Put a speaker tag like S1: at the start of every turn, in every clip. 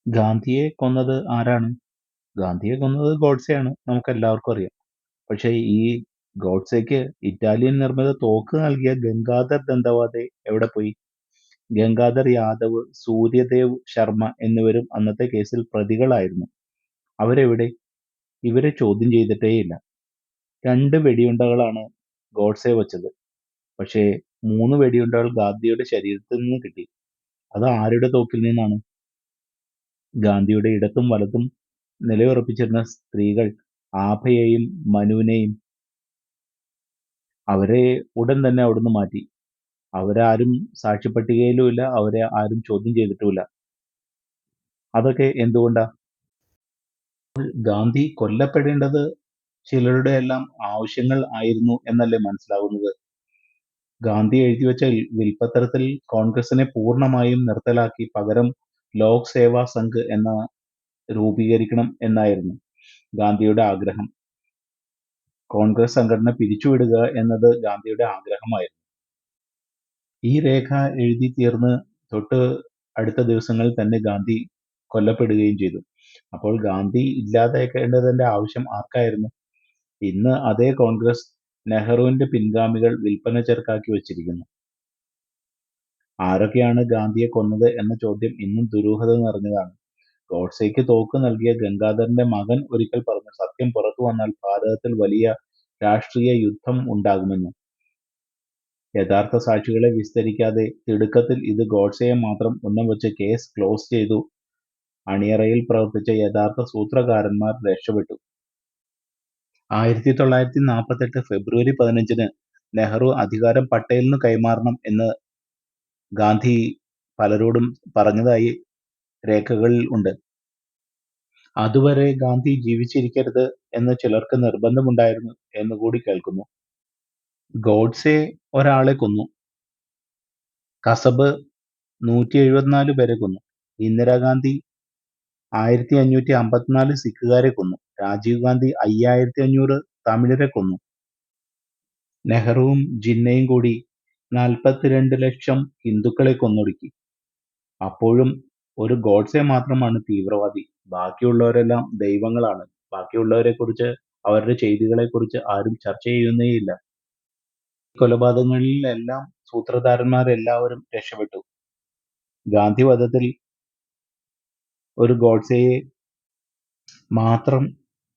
S1: ഗാന്ധിയെ കൊന്നത് ആരാണ്? ഗാന്ധിയെ കൊന്നത് ഗോഡ്സെയാണ്. നമുക്കെല്ലാവർക്കും അറിയാം. പക്ഷേ ഈ ഗോഡ്സെക്ക് ഇറ്റാലിയൻ നിർമ്മിത തോക്ക് നൽകിയ ഗംഗാധർ ദന്തവാദെ എവിടെ പോയി? ഗംഗാധർ യാദവ്, സൂര്യദേവ് ശർമ്മ എന്നിവരും അന്നത്തെ കേസിൽ പ്രതികളായിരുന്നു. അവരെവിടെ? ഇവരെ ചോദ്യം ചെയ്തിട്ടേയില്ല. 2 വെടിയുണ്ടകളാണ് ഗോഡ്സെ വച്ചത്. പക്ഷേ 3 വെടിയുണ്ടകൾ ഗാന്ധിയുടെ ശരീരത്തിൽ നിന്ന് കിട്ടി. അത് ആരുടെ തോക്കിൽ നിന്നാണ്? ഗാന്ധിയുടെ ഇടത്തും വലത്തും നിലയുറപ്പിച്ചിരുന്ന സ്ത്രീകൾ ആഭയെയും മനുവിനെയും അവരെ ഉടൻ തന്നെ അവിടുന്ന് മാറ്റി. അവരാരും സാക്ഷിപ്പട്ടികയിലുമില്ല. അവരെ ആരും ചോദ്യം ചെയ്തിട്ടുമില്ല. അതൊക്കെ എന്തുകൊണ്ടാ? ഗാന്ധി കൊല്ലപ്പെടേണ്ടത് ചിലരുടെയെല്ലാം ആവശ്യങ്ങൾ ആയിരുന്നു എന്നല്ലേ മനസ്സിലാകുന്നത്? ഗാന്ധി എഴുതിവെച്ച വിൽപ്പത്രത്തിൽ കോൺഗ്രസിനെ പൂർണ്ണമായും നിർത്തലാക്കി പകരം ലോക് സേവാ സംഘ് രൂപീകരിക്കണം എന്നായിരുന്നു ഗാന്ധിയുടെ ആഗ്രഹം. കോൺഗ്രസ് സംഘടന പിരിച്ചുവിടുക എന്നത് ഗാന്ധിയുടെ ആഗ്രഹമായിരുന്നു. ഈ രേഖ എഴുതി തീർന്ന് തൊട്ട് അടുത്ത ദിവസങ്ങളിൽ തന്നെ ഗാന്ധി കൊല്ലപ്പെടുകയും ചെയ്തു. അപ്പോൾ ഗാന്ധി ഇല്ലാതാക്കേണ്ടതിന്റെ ആവശ്യം ആർക്കായിരുന്നു? ഇന്ന് അതേ കോൺഗ്രസ് നെഹ്റുവിന്റെ പിൻഗാമികൾ വിൽപ്പന ചരക്കാക്കി വച്ചിരിക്കുന്നു. ആരൊക്കെയാണ് ഗാന്ധിയെ കൊന്നത് എന്ന ചോദ്യം ഇന്നും ദുരൂഹത നിറഞ്ഞതാണ്. ഗോഡ്സെയ്ക്ക് തോക്ക് നൽകിയ ഗംഗാധരന്റെ മകൻ ഒരിക്കൽ പറഞ്ഞു, സത്യം പുറത്തു വന്നാൽ ഭാരതത്തിൽ വലിയ രാഷ്ട്രീയ യുദ്ധം ഉണ്ടാകുമെന്ന്. യഥാർത്ഥ സാക്ഷികളെ വിസ്തരിക്കാതെ തിടുക്കത്തിൽ ഇത് ഗോഡ്സെയെ മാത്രം ഉന്നം വെച്ച് കേസ് ക്ലോസ് ചെയ്തു. അണിയറയിൽ പ്രവർത്തിച്ച യഥാർത്ഥ സൂത്രധാരന്മാർ രക്ഷപ്പെട്ടു. 1948 ഫെബ്രുവരി 15-ന് നെഹ്റു അധികാരം പട്ടേലിനു കൈമാറണം എന്ന് ഗാന്ധി പലരോടും പറഞ്ഞതായി രേഖകളിൽ ഉണ്ട്. അതുവരെ ഗാന്ധി ജീവിച്ചിരിക്കരുത് എന്ന് ചിലർക്ക് നിർബന്ധമുണ്ടായിരുന്നു എന്നുകൂടി കേൾക്കുന്നു. ഗോഡ്സെ ഒരാളെ കൊന്നു. കസബ് 174 പേരെ കൊന്നു. ഇന്ദിരാഗാന്ധി 1554 സിഖുകാരെ കൊന്നു. രാജീവ് ഗാന്ധി 5500 തമിഴരെ കൊന്നു. നെഹ്റുവും ജിന്നയും കൂടി 42 ലക്ഷം ഹിന്ദുക്കളെ കൊന്നൊടുക്കി. അപ്പോഴും ഒരു ഗോഡ്സെ മാത്രമാണ് തീവ്രവാദി. ബാക്കിയുള്ളവരെല്ലാം ദൈവങ്ങളാണ്. ബാക്കിയുള്ളവരെക്കുറിച്ച്, അവരുടെ ചെയ്തികളെക്കുറിച്ച് ആരും ചർച്ച ചെയ്യുന്നേയില്ല. കൊലപാതകങ്ങളിലെല്ലാം സൂത്രധാരന്മാരെല്ലാവരും രക്ഷപ്പെട്ടു. ഗാന്ധിവധത്തിൽ ഒരു ഗോഡ്സെയെ മാത്രം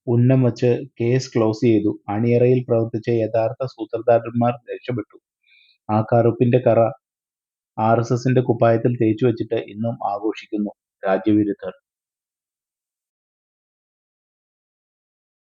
S1: ഉന്നം വച്ച് കേസ് ക്ലോസ് ചെയ്തു. അണിയറയിൽ പ്രവർത്തിച്ച യഥാർത്ഥ സൂത്രധാരന്മാർ രക്ഷപ്പെട്ടു. ആ കറുപ്പിന്റെ കറ RSSന്റെ കുപ്പായത്തിൽ തേച്ചുവെച്ചിട്ട് ഇന്നും ആഘോഷിക്കുന്നു രാജ്യവിരുദ്ധർ.